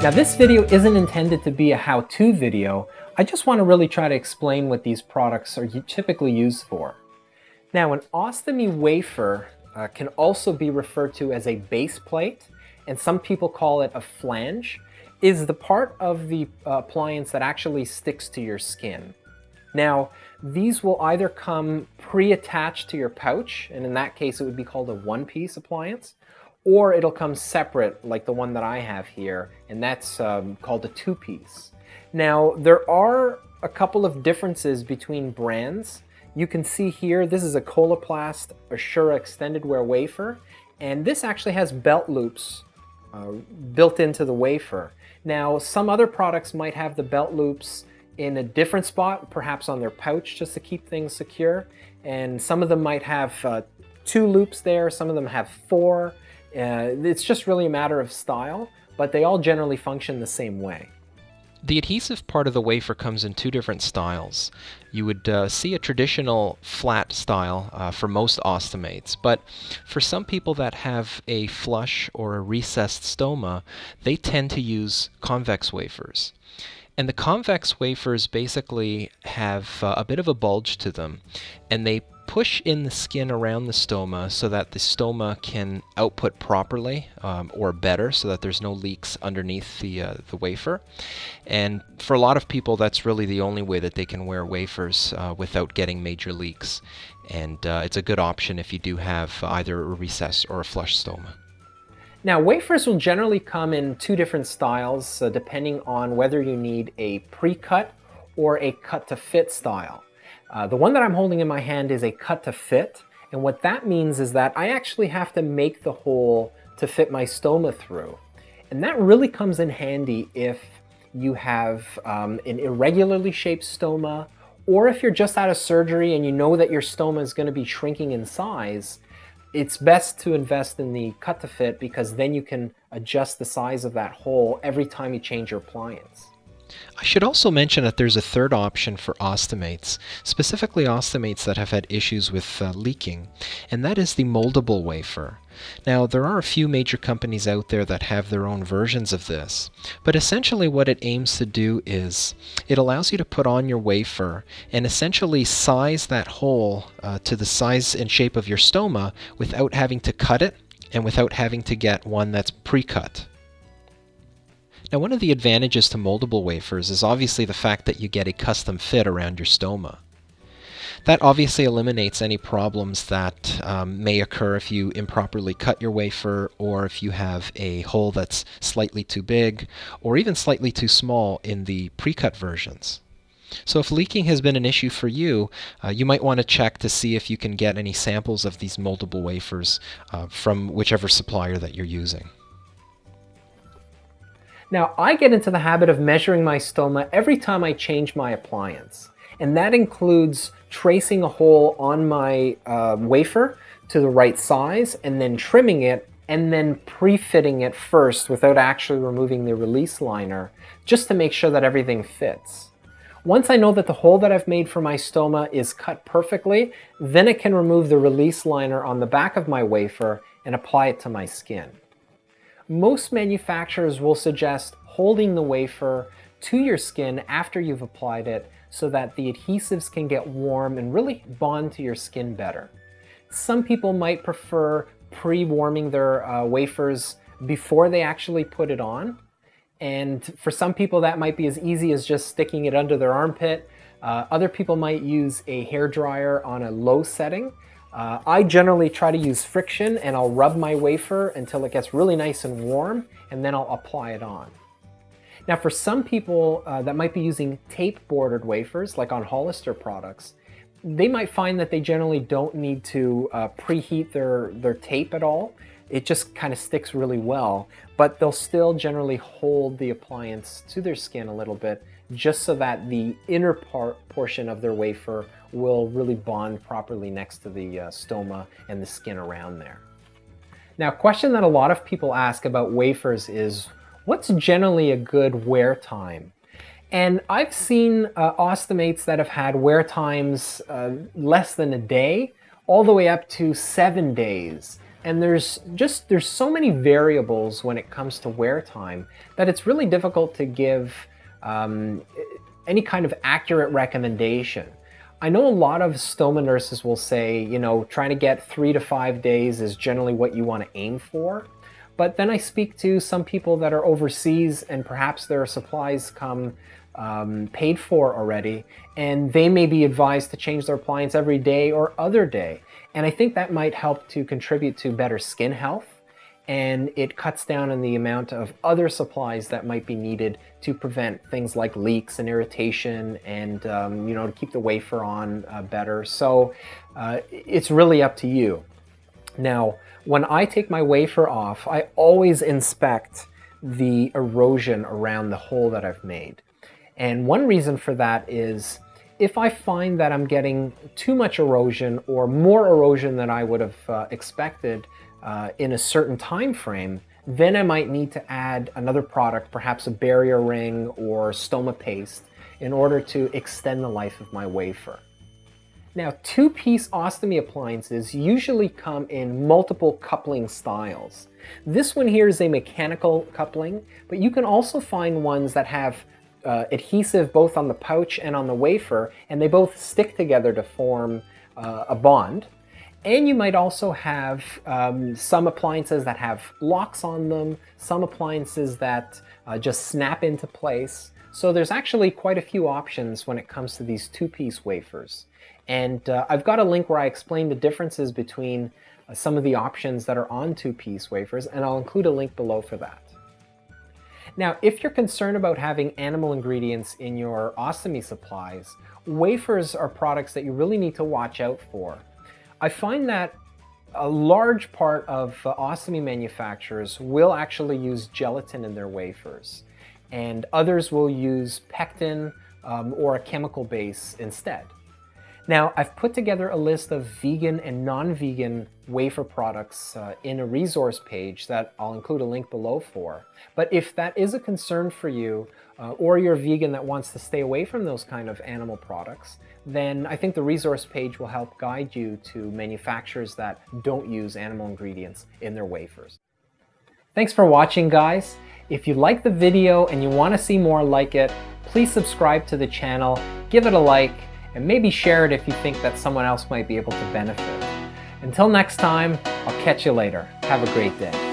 Now this video isn't intended to be a how-to video. I just want to really try to explain what these products are typically used for. Now an ostomy wafer can also be referred to as a base plate, and some people call it a flange, is the part of the appliance that actually sticks to your skin. Now, these will either come pre-attached to your pouch, and in that case it would be called a one-piece appliance, or it'll come separate like the one that I have here, and that's called a two-piece. Now, there are a couple of differences between brands. You can see here, this is a Coloplast Assura extended wear wafer, and this actually has belt loops built into the wafer. Now, some other products might have the belt loops in a different spot, perhaps on their pouch just to keep things secure, and some of them might have 2 loops there, some of them have 4. It's just really a matter of style, but they all generally function the same way. The adhesive part of the wafer comes in 2 different styles. You would see a traditional flat style for most ostomates, but for some people that have a flush or a recessed stoma, they tend to use convex wafers. And the convex wafers basically have a bit of a bulge to them, and they push in the skin around the stoma so that the stoma can output properly or better, so that there's no leaks underneath the wafer. And for a lot of people, that's really the only way that they can wear wafers without getting major leaks. And it's a good option if you do have either a recess or a flush stoma. Now, wafers will generally come in 2 different styles depending on whether you need a pre-cut or a cut-to-fit style. The one that I'm holding in my hand is a cut-to-fit, and what that means is that I actually have to make the hole to fit my stoma through. And that really comes in handy if you have an irregularly shaped stoma, or if you're just out of surgery and you know that your stoma is going to be shrinking in size. It's best to invest in the cut-to-fit because then you can adjust the size of that hole every time you change your appliance. I should also mention that there's a third option for ostomates, specifically ostomates that have had issues with leaking, and that is the moldable wafer. Now, there are a few major companies out there that have their own versions of this, but essentially what it aims to do is it allows you to put on your wafer and essentially size that hole to the size and shape of your stoma without having to cut it and without having to get one that's pre-cut. Now, one of the advantages to moldable wafers is obviously the fact that you get a custom fit around your stoma. That obviously eliminates any problems that may occur if you improperly cut your wafer, or if you have a hole that's slightly too big or even slightly too small in the pre-cut versions. So if leaking has been an issue for you, you might want to check to see if you can get any samples of these moldable wafers from whichever supplier that you're using. Now, I get into the habit of measuring my stoma every time I change my appliance, and that includes tracing a hole on my wafer to the right size and then trimming it and then pre-fitting it first without actually removing the release liner, just to make sure that everything fits. Once I know that the hole that I've made for my stoma is cut perfectly, then I can remove the release liner on the back of my wafer and apply it to my skin. Most manufacturers will suggest holding the wafer to your skin after you've applied it so that the adhesives can get warm and really bond to your skin better. Some people might prefer pre-warming their wafers before they actually put it on. And for some people that might be as easy as just sticking it under their armpit. Other people might use a hairdryer on a low setting. I generally try to use friction, and I'll rub my wafer until it gets really nice and warm, and then I'll apply it on. Now for some people that might be using tape bordered wafers, like on Hollister products, they might find that they generally don't need to preheat their tape at all. It just kind of sticks really well, but they'll still generally hold the appliance to their skin a little bit, just so that the inner portion of their wafer will really bond properly next to the stoma and the skin around there. Now, a question that a lot of people ask about wafers is, what's generally a good wear time? And I've seen ostomates that have had wear times less than a day, all the way up to 7 days. And there's so many variables when it comes to wear time that it's really difficult to give um, any kind of accurate recommendation. I know a lot of stoma nurses will say, you know, trying to get 3 to 5 days is generally what you want to aim for. But then I speak to some people that are overseas and perhaps their supplies come paid for already, and they may be advised to change their appliance every day or other day. And I think that might help to contribute to better skin health, and it cuts down on the amount of other supplies that might be needed to prevent things like leaks and irritation, and you know, to keep the wafer on better. So it's really up to you. Now, when I take my wafer off, I always inspect the erosion around the hole that I've made. And one reason for that is if I find that I'm getting too much erosion or more erosion than I would have expected in a certain time frame, then I might need to add another product, perhaps a barrier ring or stoma paste, in order to extend the life of my wafer. Now, two-piece ostomy appliances usually come in multiple coupling styles. This one here is a mechanical coupling, but you can also find ones that have adhesive both on the pouch and on the wafer, and they both stick together to form a bond. And you might also have some appliances that have locks on them, some appliances that just snap into place. So there's actually quite a few options when it comes to these two-piece wafers. And I've got a link where I explain the differences between some of the options that are on two-piece wafers, and I'll include a link below for that. Now, if you're concerned about having animal ingredients in your ostomy supplies, wafers are products that you really need to watch out for. I find that a large part of ostomy manufacturers will actually use gelatin in their wafers, and others will use pectin or a chemical base instead. Now, I've put together a list of vegan and non-vegan wafer products in a resource page that I'll include a link below for. But if that is a concern for you, or you're a vegan that wants to stay away from those kind of animal products, then I think the resource page will help guide you to manufacturers that don't use animal ingredients in their wafers. Thanks for watching, guys. If you like the video and you want to see more like it, please subscribe to the channel, give it a like, and maybe share it if you think that someone else might be able to benefit. Until next time, I'll catch you later. Have a great day.